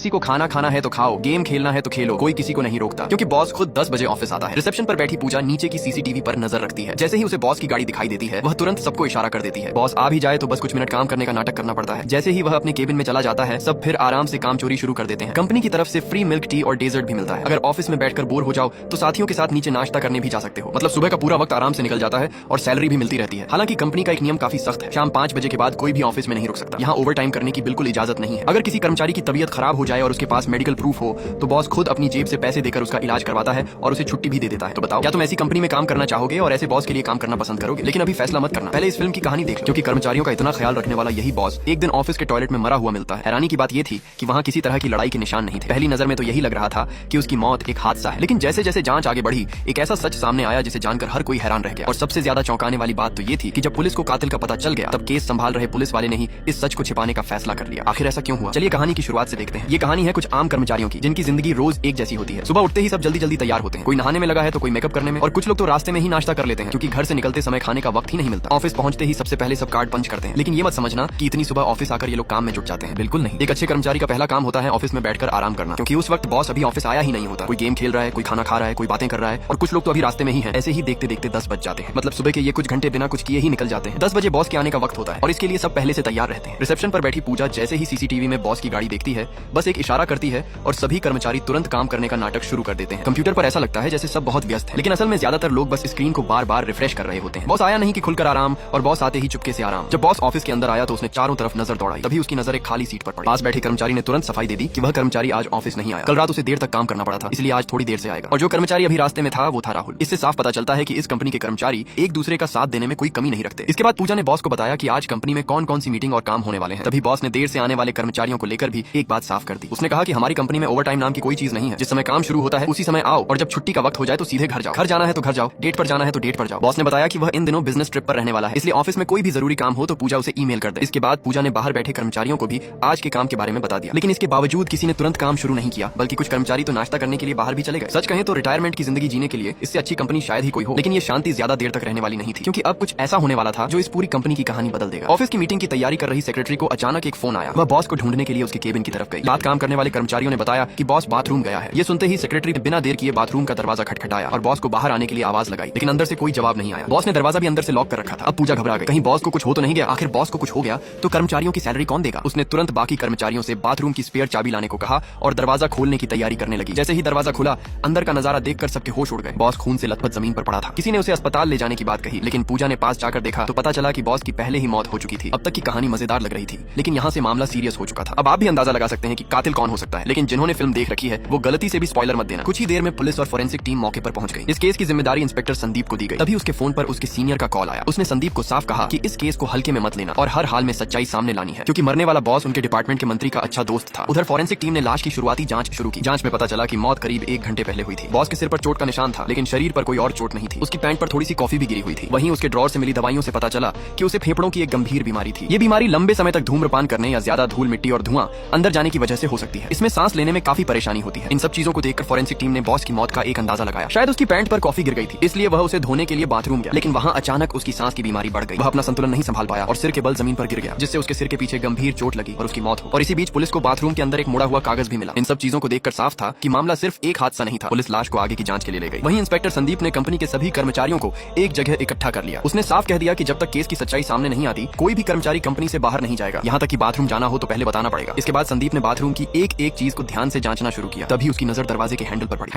किसी को खाना खाना है तो खाओ, गेम खेलना है तो खेलो, कोई किसी को नहीं रोकता, क्योंकि बॉस खुद 10 बजे ऑफिस आता है। रिसेप्शन पर बैठी पूजा नीचे की सीसीटीवी पर नजर रखती है। जैसे ही उसे बॉस की गाड़ी दिखाई देती है, वह तुरंत सबको इशारा कर देती है। बॉस आ भी जाए तो बस कुछ मिनट काम करने का नाटक करना पड़ता है। जैसे ही वह अपने केबिन में चला जाता है, सब फिर आराम से काम चोरी शुरू कर देते हैं। कंपनी की तरफ से फ्री मिल्क टी और डेजर्ट भी मिलता है। अगर ऑफिस में बैठकर बोर हो जाओ तो साथियों के साथ नीचे नाश्ता करने भी जा सकते हो। मतलब सुबह का पूरा वक्त आराम से निकल जाता है और सैलरी भी मिलती रहती है। हालांकि कंपनी का एक नियम काफी सख्त है, शाम 5 बजे के बाद कोई भी ऑफिस में नहीं रुक सकता। यहाँ ओवर टाइम करने की बिल्कुल इजाजत नहीं है। अगर किसी कर्मचारी की तबीयत खराब हो जाए और उसके पास मेडिकल प्रूफ हो तो बॉस खुद अपनी जेब से पैसे देकर उसका इलाज करवाता है और उसे छुट्टी भी दे देता है। तो बताओ, क्या तुम ऐसी कंपनी में काम करना चाहोगे और ऐसे बॉस के लिए काम करना पसंद करोगे? लेकिन अभी फैसला मत करना, पहले इस फिल्म की कहानी देख लो, क्योंकि कर्मचारियों का इतना ख्याल रखने वाला यही बॉस एक दिन ऑफिस के टॉयलेट में मरा हुआ मिलता है। हैरानी की बात यह थी कि वहाँ किसी तरह की लड़ाई के निशान नहीं थे। पहली नजर में तो यही लग रहा था कि उसकी मौत एक हादसा है, लेकिन जैसे जैसे जांच आगे बढ़ी, एक ऐसा सच सामने आया जिसे जानकर हर कोई हैरान रह गया। और सबसे ज्यादा चौंकाने वाली बात तो ये थी कि जब पुलिस को कातिल का पता चल गया, तब केस संभाल रहे पुलिस वाले ने ही इस सच को छिपाने का फैसला कर लिया। आखिर ऐसा क्यों हुआ? चलिए कहानी की शुरुआत से देखते हैं। ये कहानी है कुछ आम कर्मचारियों की, जिनकी जिंदगी रोज एक जैसी होती है। सुबह उठते ही सब जल्दी जल्दी तैयार होते हैं। कोई नहाने में लगा है तो कोई मेकअप करने में, और कुछ लोग तो रास्ते में ही नाश्ता कर लेते हैं, क्योंकि घर से निकलते समय खाने का वक्त ही नहीं मिलता। ऑफिस पहुंचते ही सबसे पहले सब कार्ड पंच करते हैं। लेकिन ये मत समझना कि इतनी सुबह ऑफिस आकर ये लोग काम में जुट जाते हैं, बिल्कुल नहीं। एक अच्छे कर्मचारी का पहला काम होता है ऑफिस में बैठकर आराम करना, क्योंकि उस वक्त बॉस अभी ऑफिस आया ही नहीं होता। कोई गेम खेल रहा है, कोई खाना खा रहा है, कोई बातें कर रहा है, और कुछ लोग तो अभी रास्ते में ही है। ऐसे ही देखते देखते 10 बज जाते हैं। मतलब सुबह के ये कुछ घंटे बिना कुछ किए ही निकल जाते हैं। 10 बजे बॉस के आने का वक्त होता है और इसके लिए सब पहले से तैयार रहते हैं। रिसेप्शन पर बैठी पूजा जैसे ही सीसीटीवी में बॉस की गाड़ी देखती है, बस एक इशारा करती है और सभी कर्मचारी तुरंत काम करने का नाटक शुरू कर देते हैं। कंप्यूटर पर ऐसा लगता है जैसे सब बहुत व्यस्त है, लेकिन असल में ज्यादातर लोग बस स्क्रीन को बार बार रिफ्रेश कर रहे होते हैं। बॉस आया नहीं कि खुलकर आराम, और बॉस आते ही चुपके से आराम। जब बॉस ऑफिस के अंदर आया तो उसने चारों तरफ नजर दौड़ाई, तभी उसकी नजर एक खाली सीट पर पड़ी। पास बैठे कर्मचारी ने तुरंत सफाई दे दी कि वह कर्मचारी आज ऑफिस नहीं आया। कल रात उसे देर तक काम करना पड़ा था, इसलिए आज थोड़ी देर से आएगा। और जो कर्मचारी अभी रास्ते में था वो था राहुल। इससे साफ पता चलता है कि इस कंपनी के कर्मचारी एक दूसरे का साथ देने में कोई कमी नहीं रखते। इसके बाद पूजा ने बॉस को बताया कि आज कंपनी में कौन कौन सी मीटिंग और काम होने वाले हैं। तभी बॉस ने देर से आने वाले कर्मचारियों को लेकर भी एक बात साफ कर दी। उसने कहा कि हमारी कंपनी में ओवर टाइम नाम की कोई चीज नहीं है। जिस समय काम शुरू होता है उसी समय आओ, और जब छुट्टी का वक्त हो जाए तो सीधे घर जाओ। घर जाना है तो घर जाओ, डेट पर जाना है तो डेट पर जाओ। बॉस ने बताया कि वह इन दिनों बिजनेस ट्रिप पर रहने वाला है, इसलिए ऑफिस में कोई भी जरूरी काम हो तो पूजा उसे ईमेल कर दे। इसके बाद पूजा ने बाहर बैठे कर्मचारियों को भी आज के काम के बारे में बता दिया। लेकिन इसके बावजूद किसी ने तुरंत काम शुरू नहीं किया, बल्कि कुछ कर्मचारी तो नाश्ता करने के लिए बाहर भी चले गए। सच कहें तो रिटायरमेंट की जिंदगी जीने के लिए इससे अच्छी कंपनी शायद ही कोई हो। लेकिन ये शांति ज्यादा देर तक रहने वाली नहीं थी, क्योंकि अब कुछ ऐसा होने वाला था जो इस पूरी कंपनी की कहानी बदल देगा। ऑफिस की मीटिंग की तैयारी कर रही सेक्रेटरी को अचानक एक फोन आया। वह बॉस को ढूंढने के लिए उसके केबिन की तरफ गई। रात काम करने वाले कर्मचारियों ने बताया कि बॉस बाथरूम गया है। ये सुनते ही सेक्रेटरी ने बिना देर किए बाथरूम का दरवाजा खटखटाया और बॉस को बाहर आने के लिए आवाज लगाई, लेकिन अंदर से कोई जवाब नहीं आया। बॉस ने दरवाजा भी अंदर से लॉक कर रखा था। अब पूजा घबरा गई, कहीं बॉस को कुछ हो तो नहीं गया। आखिर बॉस को कुछ हो गया तो कर्मचारियों की सैलरी कौन देगा? उसने तुरंत बाकी कर्मचारियों से बाथरूम की स्पेयर चाबी लाने को कहा और दरवाजा खोलने की तैयारी करने लगी। जैसे ही दरवाजा खुला, अंदर का नजारा देखकर सबके होश उड़ गए। बॉस खून से लथपथ जमीन पर पड़ा था। किसी ने उसे अस्पताल ले जाने की बात कही, लेकिन पूजा ने पास जाकर देखा तो पता चला कि बॉस की पहले ही मौत हो चुकी थी। अब तक की कहानी मजेदार लग रही थी, लेकिन यहाँ से मामला सीरियस हो चुका था। अब आप भी अंदाजा लगा सकते हैं कि कातिल कौन हो सकता है, लेकिन जिन्होंने फिल्म देख रखी है वो गलती से भी स्पॉइलर मत देना। कुछ ही देर में पुलिस और फोरेंसिक टीम मौके पर पहुंच गई। इस केस की जिम्मेदारी इंस्पेक्टर संदीप को दी गई। तभी उसके फोन पर उसके सीनियर का कॉल आया। उसने संदीप को साफ कहा कि इस केस को हल्के में मत लेना और हर हाल में सच्चाई सामने लानी है, क्योंकि मरने वाला बॉस उनके डिपार्टमेंट के मंत्री का अच्छा दोस्त था। उधर फोरेंसिक टीम ने लाश की शुरुआती जांच शुरू की। जांच में पता चला कि मौत करीब 1 घंटे पहले हुई थी। बॉस के सिर पर चोट का निशान था, लेकिन शरीर पर कोई और चोट नहीं थी। उसकी पैंट पर थोड़ी सी कॉफी भी गिरी हुई थी। वहीं उसके ड्रॉर से मिली दवाइयों से पता चला कि उसे फेफड़ों की एक गंभीर बीमारी थी। ये बीमारी लंबे समय तक धूम्रपान करने या ज्यादा धूल मिट्टी और धुआं अंदर जाने की वजह से हो सकती है। इसमें सांस लेने में काफी परेशानी होती है। इन सब चीजों को देखकर फोरेंसिक टीम ने बॉस की मौत का एक अंदाजा लगाया। शायद उसकी पैंट पर कॉफी गिर गई थी, इसलिए वह उसे धोने के लिए बाथरूम गया, लेकिन वहां अचानक उसकी सांस की बीमारी बढ़ गई। वह अपना संतुलन नहीं संभाल पाया और सिर के बल जमीन पर गिर गया, जिससे उसके सिर के पीछे गंभीर चोट लगी और उसकी मौत हो। और इसी बीच पुलिस को बाथरूम के अंदर एक मुड़ा हुआ कागज भी मिला। इन सब चीजों को देखकर साफ था कि मामला सिर्फ एक हादसा नहीं था। पुलिस लाश को आगे की जांच के लिए ले गई। वहीं इंस्पेक्टर संदीप ने कंपनी के सभी कर्मचारियों को एक जगह इकट्ठा कर लिया। उसने साफ कह दिया कि जब तक केस की सच्चाई सामने नहीं आती, कोई भी कर्मचारी कंपनी से बाहर नहीं जाएगा। यहाँ तक कि बाथरूम जाना हो तो पहले बताना पड़ेगा। इसके बाद संदीप ने बाथरूम की एक एक चीज को ध्यान से जांचना शुरू किया। तभी उसकी नजर दरवाजे के हैंडल पर पड़ी।